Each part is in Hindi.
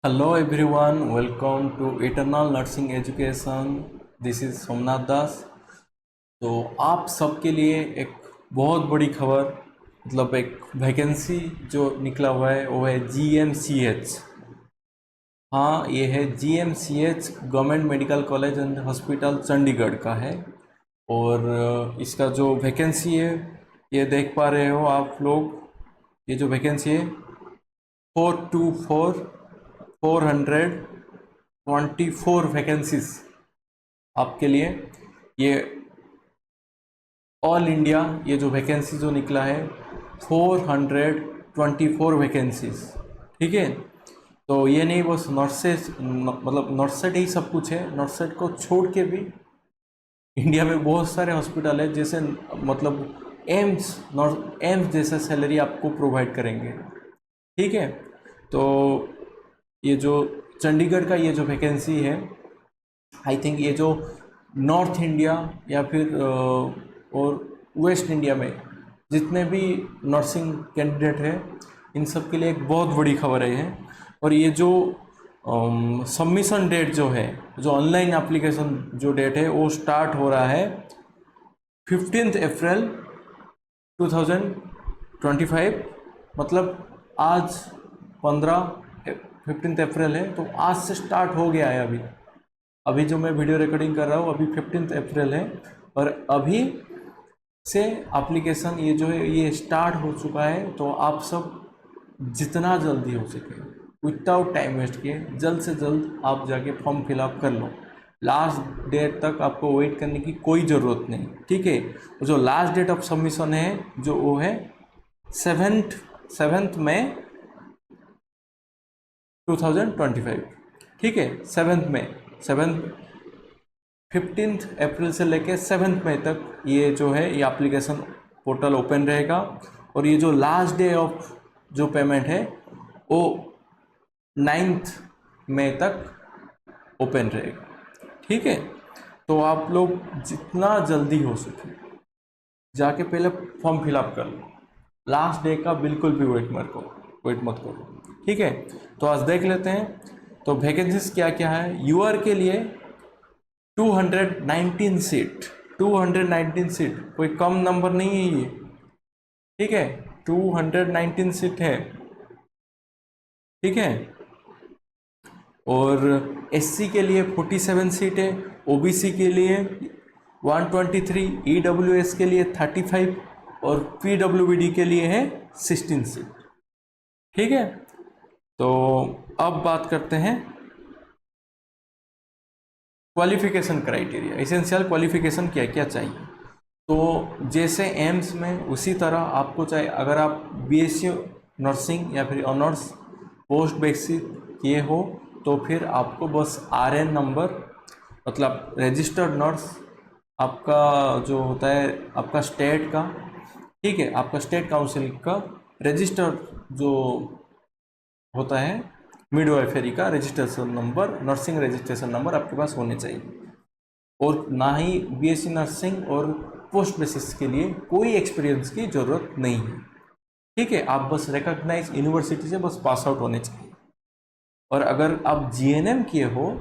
Hello everyone, welcome to Eternal Nursing Education. This is Somnath दास। तो आप सबके लिए एक बहुत बड़ी खबर, मतलब एक वैकेंसी जो निकला हुआ है वो है GMCH। हाँ, ये है GMCH, government medical college and hospital Chandigarh का है। और इसका जो वैकेंसी है ये देख पा रहे हो आप लोग। ये जो वैकेंसी है 424 वैकेंसीज आपके लिए। ये ऑल इंडिया ये जो वैकेंसी जो निकला है 424 वैकेंसीज। ठीक है, तो ये नहीं बस नर्सेज मतलब नर्सेट ही सब कुछ है। नर्सेट को छोड़ के भी इंडिया में बहुत सारे हॉस्पिटल है, जैसे मतलब एम्स जैसा सैलरी आपको प्रोवाइड करेंगे। ठीक है, तो ये जो चंडीगढ़ का ये जो वैकेंसी है, आई थिंक ये जो नॉर्थ इंडिया या फिर और वेस्ट इंडिया में जितने भी नर्सिंग कैंडिडेट हैं इन सब के लिए एक बहुत बड़ी खबर है ये। और ये जो सबमिशन डेट जो है, जो ऑनलाइन एप्लीकेशन जो डेट है वो स्टार्ट हो रहा है 15 अप्रैल 2025। मतलब आज 15 अप्रैल है, तो आज से स्टार्ट हो गया है। अभी जो मैं वीडियो रिकॉर्डिंग कर रहा हूँ अभी 15 अप्रैल है, और अभी से एप्लीकेशन ये जो है ये स्टार्ट हो चुका है। तो आप सब जितना जल्दी हो सके विदाउट टाइम वेस्ट किए जल्द से जल्द आप जाके फॉर्म फिलअप कर लो। लास्ट डेट तक आपको वेट करने की कोई ज़रूरत नहीं। ठीक है, तो जो लास्ट डेट ऑफ सबमिशन है जो वो है 7 मई 2025। ठीक है, 15 अप्रैल से लेके 7 मई तक ये जो है ये एप्लीकेशन पोर्टल ओपन रहेगा। और ये जो लास्ट डे ऑफ जो पेमेंट है वो 9 मई तक ओपन रहेगा। ठीक है, तो आप लोग जितना जल्दी हो सके जाके पहले फॉर्म फिलअप कर लो। लास्ट डे का बिल्कुल भी वेट मत करो। ठीक है, तो आज देख लेते हैं तो वैकेंसीज क्या क्या है। यूआर के लिए 219 सीट, 219 सीट कोई कम नंबर नहीं है ये। ठीक है, 219 सीट है। ठीक है, और एससी के लिए 47 सीट है, ओबीसी के लिए 123, ईडब्ल्यूएस के लिए 35 और पीडब्ल्यूबीडी के लिए है 16 सीट। ठीक है, तो अब बात करते हैं क्वालिफिकेशन क्राइटेरिया। एसेंशियल क्वालिफिकेशन क्या क्या चाहिए। तो जैसे एम्स में उसी तरह आपको चाहिए, अगर आप बीएससी नर्सिंग या फिर ऑनर्स पोस्ट बेसिक किए हो तो फिर आपको बस आरएन नंबर, मतलब रजिस्टर्ड नर्स आपका जो होता है आपका स्टेट का। ठीक है, आपका स्टेट काउंसिल का रजिस्टर्ड जो होता है मिडवाइफरी का registration number, nursing registration number आपके पास होने चाहिए। और ना ही बीएससी नर्सिंग और पोस्ट बेसिस के लिए कोई एक्सपीरियंस की ज़रूरत नहीं है। ठीक है, आप बस रिकॉग्नाइज यूनिवर्सिटी से बस पास आउट होने चाहिए। और अगर आप जीएनएम किए हो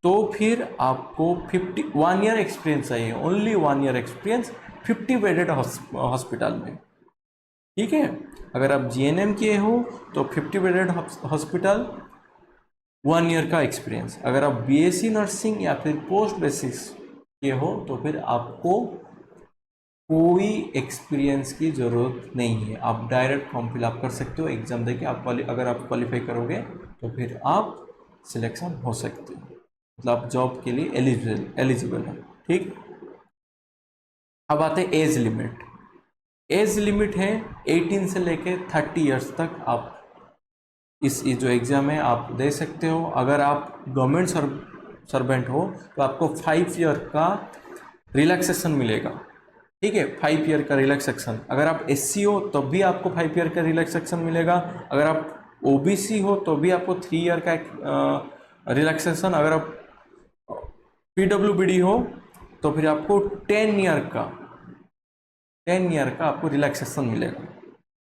तो फिर आपको 1 ईयर एक्सपीरियंस चाहिए, only 1 year experience 50 bedded hospital में। ठीक है, अगर आप जीएनएम किए हो तो 50 बेडेड हॉस्पिटल, 1 ईयर का एक्सपीरियंस। अगर आप बीएससी नर्सिंग या फिर पोस्ट बेसिस किए हो तो फिर आपको कोई एक्सपीरियंस की ज़रूरत नहीं है। आप डायरेक्ट फॉर्म फिलअप कर सकते हो, एग्ज़ाम देके अगर आप क्वालिफाई करोगे तो फिर आप सिलेक्शन हो सकते हो, मतलब आप जॉब के लिए एलिजिबल हो। ठीक, अब आते हैं एज लिमिट। एज लिमिट है 18 से लेके 30 ईयर्स तक आप इस जो एग्ज़ाम है आप दे सकते हो। अगर आप गवर्नमेंट सर्वेंट हो तो आपको 5 ईयर का रिलैक्सेशन मिलेगा। ठीक है, 5 ईयर का रिलैक्सेशन। अगर आप एससी हो तब भी आपको 5 ईयर का रिलैक्सेशन मिलेगा। अगर आप ओबीसी हो तो भी आपको 3 ईयर का रिलैक्सेशन। अगर आप पीडब्ल्यूबीडी हो तो फिर आपको 10 ईयर का आपको रिलैक्सेशन मिलेगा।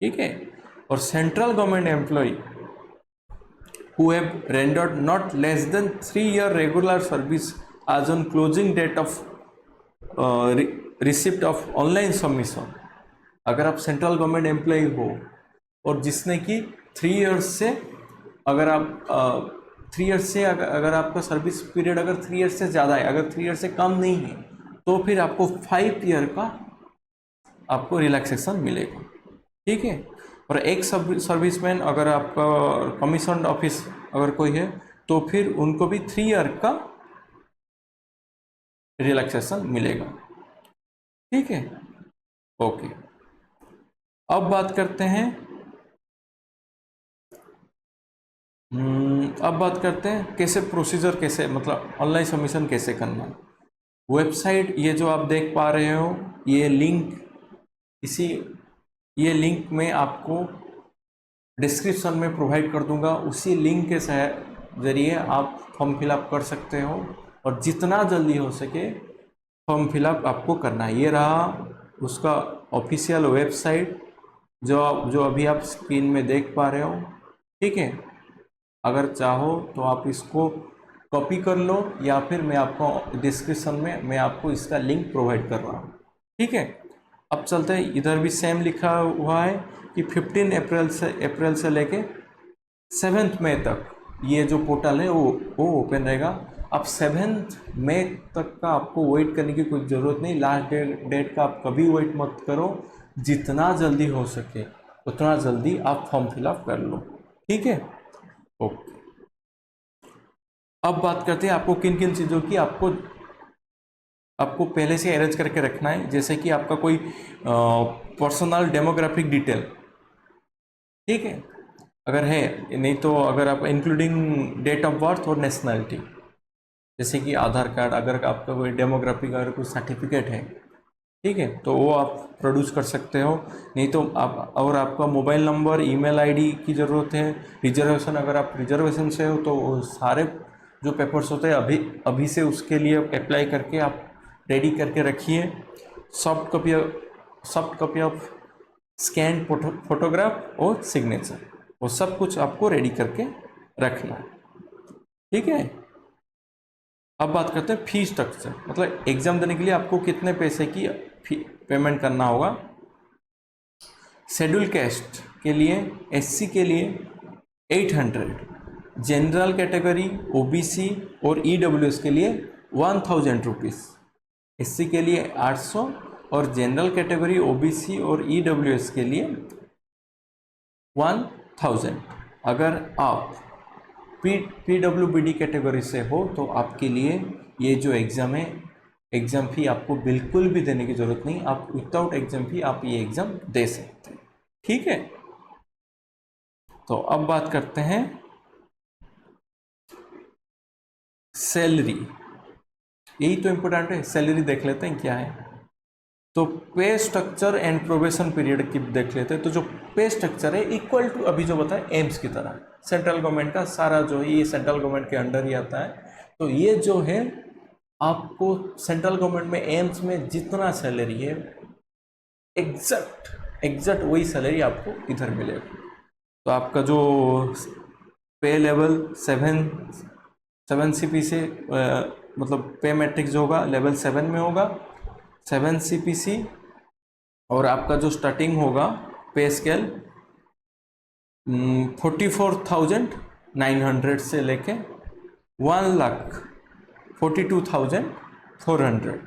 ठीक है, और central government employ who have rendered not less than 3 year regular service as on closing date of receipt of online submission। अगर आप सेंट्रल गवर्नमेंट एम्प्लॉय हो और जिसने कि 3 इयर्स से, अगर आप 3 इयर्स से अगर आपका सर्विस पीरियड अगर 3 इयर्स से ज़्यादा है, अगर 3 इयर्स से कम नहीं है, तो फिर आपको 5 ईयर का आपको रिलैक्सेशन मिलेगा। ठीक है। और एक सर्विसमैन अगर आपका कमीशन ऑफिस अगर कोई है तो फिर उनको भी 3 ईयर का रिलैक्सेशन मिलेगा। ठीक है। ओके, अब बात करते हैं कैसे प्रोसीजर, कैसे मतलब ऑनलाइन सबमिशन कैसे करना है। वेबसाइट ये जो आप देख पा रहे हो, ये लिंक में आपको डिस्क्रिप्शन में प्रोवाइड कर दूंगा। उसी लिंक के ज़रिए आप फॉर्म फिलअप कर सकते हो और जितना जल्दी हो सके फॉर्म फिलअप आपको करना है। ये रहा उसका ऑफिशियल वेबसाइट जो अभी आप स्क्रीन में देख पा रहे हो। ठीक है। अगर चाहो तो आप इसको कॉपी कर लो या फिर मैं आपको डिस्क्रिप्शन में मैं आपको इसका लिंक प्रोवाइड कर रहा हूँ। ठीक है। अब चलते हैं, इधर भी सेम लिखा हुआ है कि 15 अप्रैल से लेके 7 मई तक ये जो पोर्टल है वो ओपन रहेगा। अब 7 मई तक का आपको वेट करने की कोई ज़रूरत नहीं। लास्ट डेट का आप कभी वेट मत करो, जितना जल्दी हो सके उतना जल्दी आप फॉर्म फिलअप कर लो। ठीक है। ओके, अब बात करते हैं आपको किन किन चीज़ों की आपको पहले से अरेंज करके रखना है। जैसे कि आपका कोई पर्सनल डेमोग्राफिक डिटेल, ठीक है, अगर है, नहीं तो अगर आप इंक्लूडिंग डेट ऑफ बर्थ और नेशनैलिटी, जैसे कि आधार कार्ड, अगर आपका कोई डेमोग्राफिक अगर कोई सर्टिफिकेट है, ठीक है, तो वो आप प्रोड्यूस कर सकते हो। नहीं तो आप, और आपका मोबाइल नंबर, ईमेल आईडी की ज़रूरत है। रिजर्वेशन, अगर आप रिजर्वेशन से हो तो वो सारे जो पेपर्स होते हैं अभी से उसके लिए अप्लाई करके आप रेडी करके रखिए। Soft copy of scan photograph और सिग्नेचर, वो सब कुछ आपको रेडी करके रखना है। ठीक है। अब बात करते हैं फीस स्ट्रक्चर, मतलब एग्जाम देने के लिए आपको कितने पैसे की पेमेंट करना होगा। शेड्यूल कास्ट के लिए, एससी के लिए 800, जनरल कैटेगरी, ओबीसी और ईडब्ल्यूएस के लिए 1000 रुपीज़, एससी के लिए 800 और जनरल कैटेगरी, ओबीसी और ईडब्ल्यूएस के लिए 1000। अगर आप पीडब्ल्यूबीडी कैटेगरी से हो तो आपके लिए ये जो एग्ज़ाम है, एग्ज़ाम फी आपको बिल्कुल भी देने की ज़रूरत नहीं। आप विदाउट एग्ज़ाम फी आप ये एग्ज़ाम दे सकते हैं। ठीक है। तो अब बात करते हैं सैलरी, यही तो इम्पोर्टेंट है। सैलरी देख लेते हैं क्या है। तो पे स्ट्रक्चर एंड प्रोबेशन पीरियड की देख लेते हैं। तो जो पे स्ट्रक्चर है इक्वल टू अभी जो बताया एम्स की तरह, सेंट्रल गवर्नमेंट का सारा जो है ये सेंट्रल गवर्नमेंट के अंडर ही आता है। तो ये जो है आपको सेंट्रल गवर्नमेंट में एम्स में जितना सैलरी है एग्जैक्ट वही सैलरी आपको इधर मिलेगा। तो आपका जो पे लेवल 7 CP से मतलब पे मैट्रिक्स होगा लेवल 7 में होगा, 7 CPC। और आपका जो स्टार्टिंग होगा पे स्केल 44,900 से लेके 1,42,400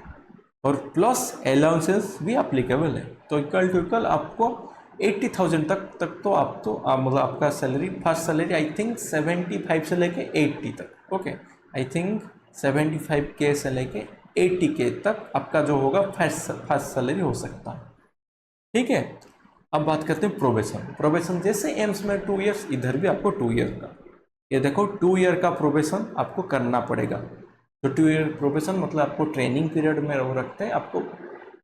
और प्लस अलाउंसेस भी अप्लीकेबल है। तो इक्वल टू इक्वल आपको 80,000 तक तो मतलब आपका salary, first salary I think 75 से लेके 80 तक। ओके, आई थिंक 75K से लेके 80K तक आपका जो होगा फर्स्ट सैलरी हो सकता है। ठीक है। अब बात करते हैं प्रोबेशन जैसे एम्स में 2 इयर्स, इधर भी आपको 2 ईयर का, ये देखो 2 ईयर का प्रोबेशन आपको करना पड़ेगा। तो 2 ईयर प्रोबेशन मतलब आपको ट्रेनिंग पीरियड में वो रखते हैं आपको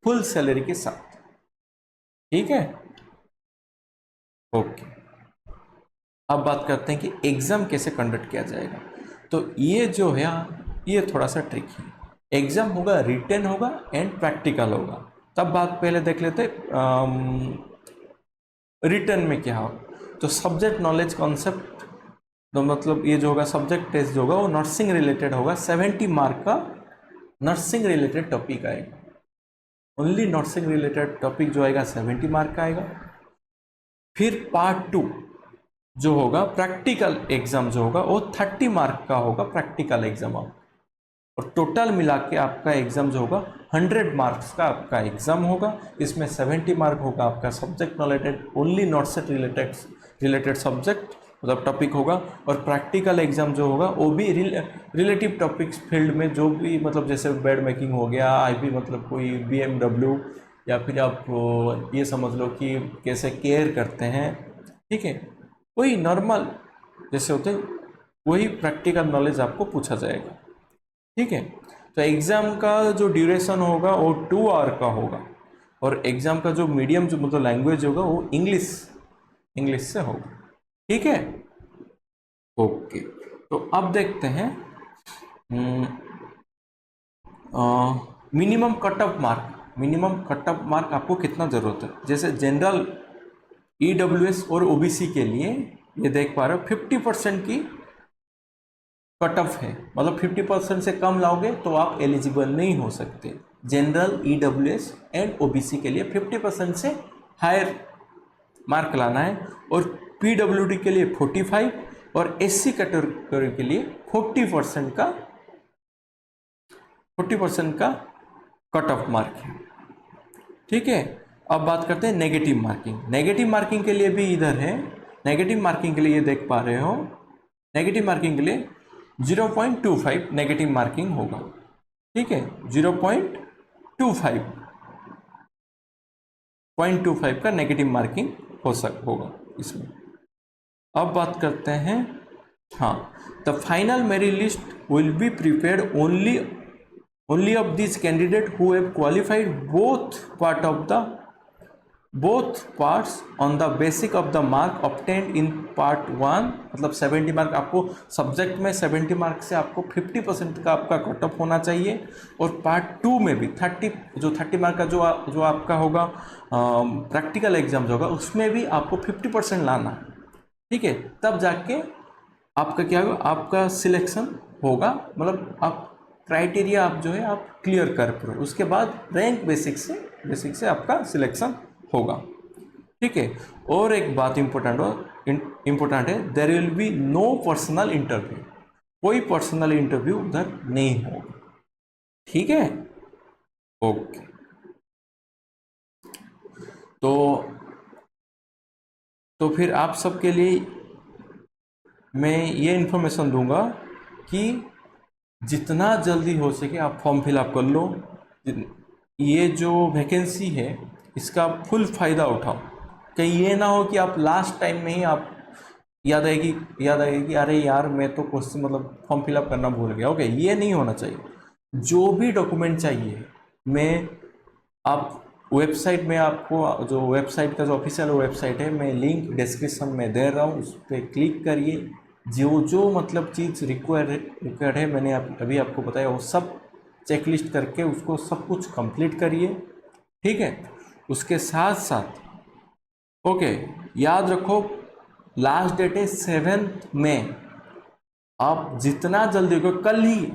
फुल सैलरी के साथ। ठीक है। ओके, अब बात करते हैं कि एग्जाम कैसे कंडक्ट किया जाएगा। तो ये जो है ये थोड़ा सा ट्रिकी है। एग्जाम होगा, रिटन होगा एंड प्रैक्टिकल होगा। तब बात पहले देख लेते रिटन में क्या हो। तो सब्जेक्ट नॉलेज कॉन्सेप्ट तो मतलब ये जो होगा सब्जेक्ट टेस्ट जो होगा वो नर्सिंग रिलेटेड होगा, 70 मार्क का नर्सिंग रिलेटेड टॉपिक आएगा, ओनली नर्सिंग रिलेटेड टॉपिक जो आएगा 70 मार्क का आएगा। फिर पार्ट 2 जो होगा प्रैक्टिकल एग्जाम जो होगा वो 30 मार्क का होगा प्रैक्टिकल एग्जाम आप, और टोटल मिला के आपका एग्जाम जो होगा 100 मार्क्स का आपका एग्जाम होगा। इसमें 70 मार्क होगा आपका subject related, only not related subject मतलब टॉपिक होगा, और प्रैक्टिकल एग्जाम जो होगा वो भी रिलेटिव टॉपिक्स फील्ड में जो भी मतलब जैसे बेड मेकिंग हो गया, आईबी मतलब कोई BMW, या फिर आप ये समझ लो कि कैसे केयर करते हैं, ठीक है, वही नॉर्मल जैसे होते हैं वही प्रैक्टिकल नॉलेज आपको पूछा जाएगा, ठीक है। तो एग्ज़ाम का जो ड्यूरेशन होगा वो 2 आवर का होगा, और एग्ज़ाम का जो मीडियम जो मतलब लैंग्वेज होगा वो इंग्लिश से होगा, ठीक है। ओके, तो अब देखते हैं मिनिमम कट ऑफ मार्क आपको कितना ज़रूरत है। जैसे जनरल EWS और OBC के लिए ये देख पा रहे हो 50% की कट ऑफ है, मतलब 50% से कम लाओगे तो आप एलिजिबल नहीं हो सकते। जनरल EWS एंड OBC के लिए 50% से हायर मार्क लाना है, और PWD के लिए 45 और SC कैटेगरी के लिए 40% का कट ऑफ मार्क है, ठीक है। अब बात करते हैं नेगेटिव मार्किंग के लिए भी इधर है। नेगेटिव मार्किंग के लिए ये देख पा रहे हो, नेगेटिव मार्किंग के लिए 0.25 नेगेटिव मार्किंग होगा, ठीक है, 0.25 का नेगेटिव मार्किंग होगा इसमें। अब बात करते हैं, हाँ, the final merit list will be prepared only of this candidate who have qualified both parts on the basic of the mark obtained in part 1, मतलब 70 मार्क आपको सब्जेक्ट में 70 मार्क से आपको 50% का आपका कट ऑफ होना चाहिए, और पार्ट 2 में भी 30 मार्क का जो आपका होगा प्रैक्टिकल एग्जाम होगा उसमें भी आपको 50% लाना है, ठीक है। तब जाके आपका क्या होगा, आपका सिलेक्शन होगा, मतलब आप क्राइटेरिया आप जो है आप क्लियर कर पाओ, उसके बाद रैंक बेसिक से आपका सिलेक्शन होगा, ठीक है। और एक बात इम्पोर्टेंट है, there will be no personal interview, कोई पर्सनल इंटरव्यू उधर नहीं होगा, ठीक है। ओके, तो फिर आप सबके लिए मैं ये इन्फॉर्मेशन दूंगा कि जितना जल्दी हो सके आप फॉर्म फिलअप कर लो। ये जो वैकेंसी है इसका फुल फ़ायदा उठाओ, कहीं ये ना हो कि आप लास्ट टाइम में ही आप याद आएगी कि अरे यार मैं तो क्वेश्चन मतलब फॉर्म फिलअप करना भूल गया। ओके, ये नहीं होना चाहिए। जो भी डॉक्यूमेंट चाहिए मैं आप वेबसाइट में आपको जो वेबसाइट का जो ऑफिशियल वेबसाइट है मैं लिंक डिस्क्रिप्शन में दे रहा हूँ, उस पर क्लिक करिए। जो मतलब चीज़ रिक्वायर्ड है मैंने अभी आपको बताया वो सब चेकलिस्ट करके उसको सब कुछ कंप्लीट करिए, ठीक है। उसके साथ साथ ओके याद रखो लास्ट डेट है 7 मई। आप जितना जल्दी हो कल ही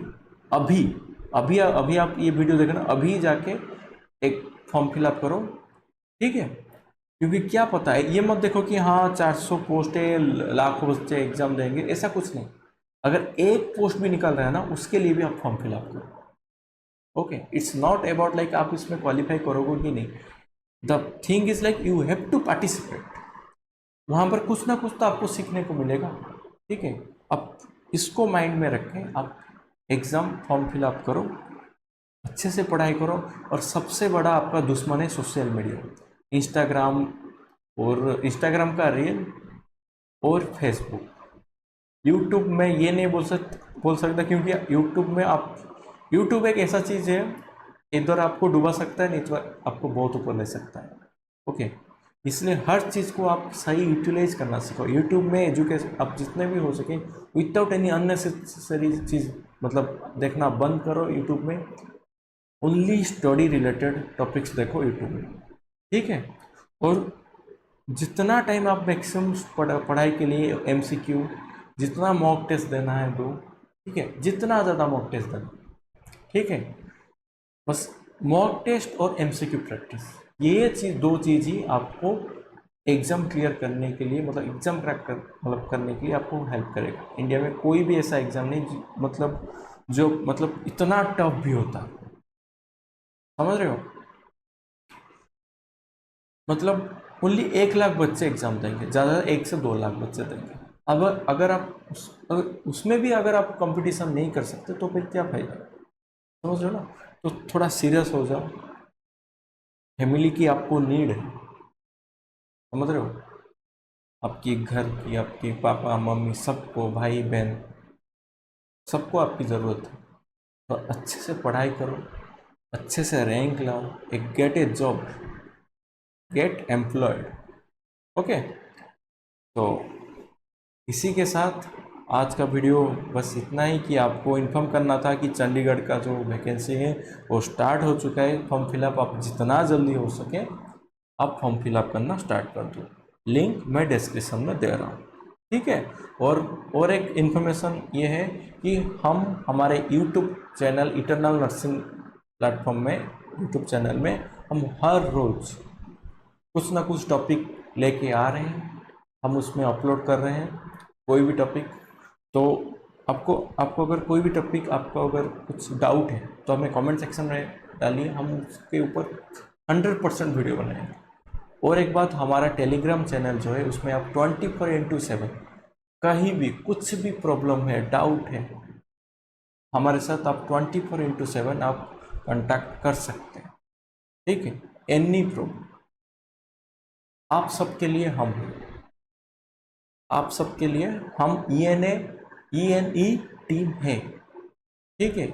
अभी आप ये वीडियो देखना, अभी जाके एक फॉर्म फिलअप करो, ठीक है। क्योंकि क्या पता है, ये मत देखो कि हाँ 400 पोस्ट है लाखों बच्चे एग्जाम देंगे, ऐसा कुछ नहीं। अगर एक पोस्ट भी निकल रहा है ना उसके लिए भी आप फॉर्म फिलअप करो। Okay, it's not about like आप इसमें क्वालिफाई करोगे कि नहीं, the thing is like you have to participate. वहाँ पर कुछ ना कुछ तो आपको सीखने को मिलेगा, ठीक है। अब इसको माइंड में रखें, आप एग्ज़ाम फॉर्म फिलअप करो, अच्छे से पढ़ाई करो। और सबसे बड़ा आपका दुश्मन है सोशल मीडिया, इंस्टाग्राम का रील और फेसबुक। यूट्यूब में ये नहीं बोल सकता क्योंकि यूट्यूब एक ऐसा चीज़ है, इधर आपको डुबा सकता है, नहीं तो आपको बहुत ऊपर ले सकता है। ओके, इसलिए हर चीज़ को आप सही यूटिलाइज करना सीखो। यूट्यूब में एजुकेशन आप जितने भी हो सके विदाउट एनी अननेसेसरी चीज़ मतलब देखना बंद करो। यूट्यूब में ओनली स्टडी रिलेटेड टॉपिक्स देखो यूट्यूब में, ठीक है। और जितना टाइम आप मैक्सिमम पढ़ाई के लिए MCQ जितना मॉक टेस्ट देना है दो, ठीक है, जितना ज़्यादा मॉक टेस्ट देना, ठीक है। बस मॉक टेस्ट और एमसीक्यू प्रैक्टिस, ये चीज़, दो चीज़ ही आपको एग्ज़ाम क्लियर करने के लिए, मतलब एग्ज़ाम क्रैक करने के लिए आपको हेल्प करेगा। इंडिया में कोई भी ऐसा एग्ज़ाम नहीं जो मतलब इतना टफ भी होता, समझ रहे हो। मतलब ओनली 1 लाख बच्चे एग्ज़ाम देंगे, ज़्यादा 1 से 2 लाख बच्चे देंगे। अब अगर आप उसमें भी अगर आप कंपटीशन नहीं कर सकते तो फिर क्या फायदा, समझ रहे हो ना। तो थोड़ा सीरियस हो जाओ, फैमिली की आपको नीड है, समझ रहे हो। आपकी घर की, आपके पापा मम्मी, सबको, भाई बहन, सबको आपकी ज़रूरत है। तो अच्छे से पढ़ाई करो, अच्छे से रैंक लाओ, एक get a job, get employed, okay. तो इसी के साथ आज का वीडियो बस इतना ही, कि आपको इन्फॉर्म करना था कि चंडीगढ़ का जो वैकेंसी है वो स्टार्ट हो चुका है। फॉर्म फिलअप आप जितना जल्दी हो सके आप फॉर्म फिलअप करना स्टार्ट कर दो, लिंक मैं डिस्क्रिप्शन में दे रहा हूँ, ठीक है। और एक इन्फॉर्मेशन ये है कि हम हमारे YouTube channel eternal nursing platform में, यूट्यूब चैनल में हम हर रोज़ कुछ ना कुछ टॉपिक लेके आ रहे हैं, हम उसमें अपलोड कर रहे हैं कोई भी टॉपिक। तो आपको अगर कोई भी टॉपिक, आपको अगर कुछ डाउट है तो हमें कमेंट सेक्शन में डालिए, हम उसके ऊपर 100% वीडियो बनाएंगे। और एक बात, हमारा टेलीग्राम चैनल जो है उसमें आप 24/7 कहीं भी कुछ भी प्रॉब्लम है, डाउट है, हमारे साथ आप 24/7 आप कांटेक्ट कर सकते हैं, ठीक है। एनी प्रॉब्लम, आप सबके लिए हम हैं, आप सबके लिए हम ENE टीम है, ठीक है।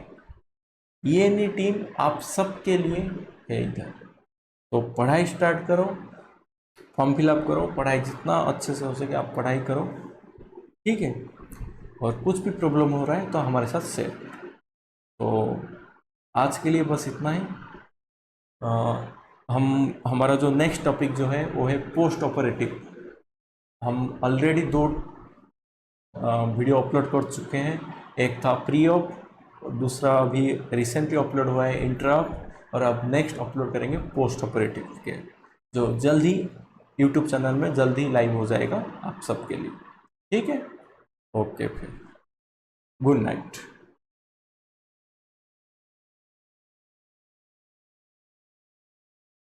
ENE टीम आप सबके लिए है इधर। तो पढ़ाई स्टार्ट करो, फॉर्म फिलअप करो, पढ़ाई जितना अच्छे से हो सके आप पढ़ाई करो, ठीक है। और कुछ भी प्रॉब्लम हो रहा है तो हमारे साथ शेयर करो। तो आज के लिए बस इतना ही। हमारा जो नेक्स्ट टॉपिक जो है वो है पोस्ट ऑपरेटिव। हम ऑलरेडी 2 वीडियो अपलोड कर चुके हैं, एक था प्री ऑप, दूसरा अभी रिसेंटली अपलोड हुआ है इंटर ऑप, और अब नेक्स्ट अपलोड करेंगे पोस्ट ऑपरेटिव के, जो जल्द ही यूट्यूब चैनल में जल्द ही लाइव हो जाएगा आप सबके लिए, ठीक है। ओके, फिर गुड नाइट।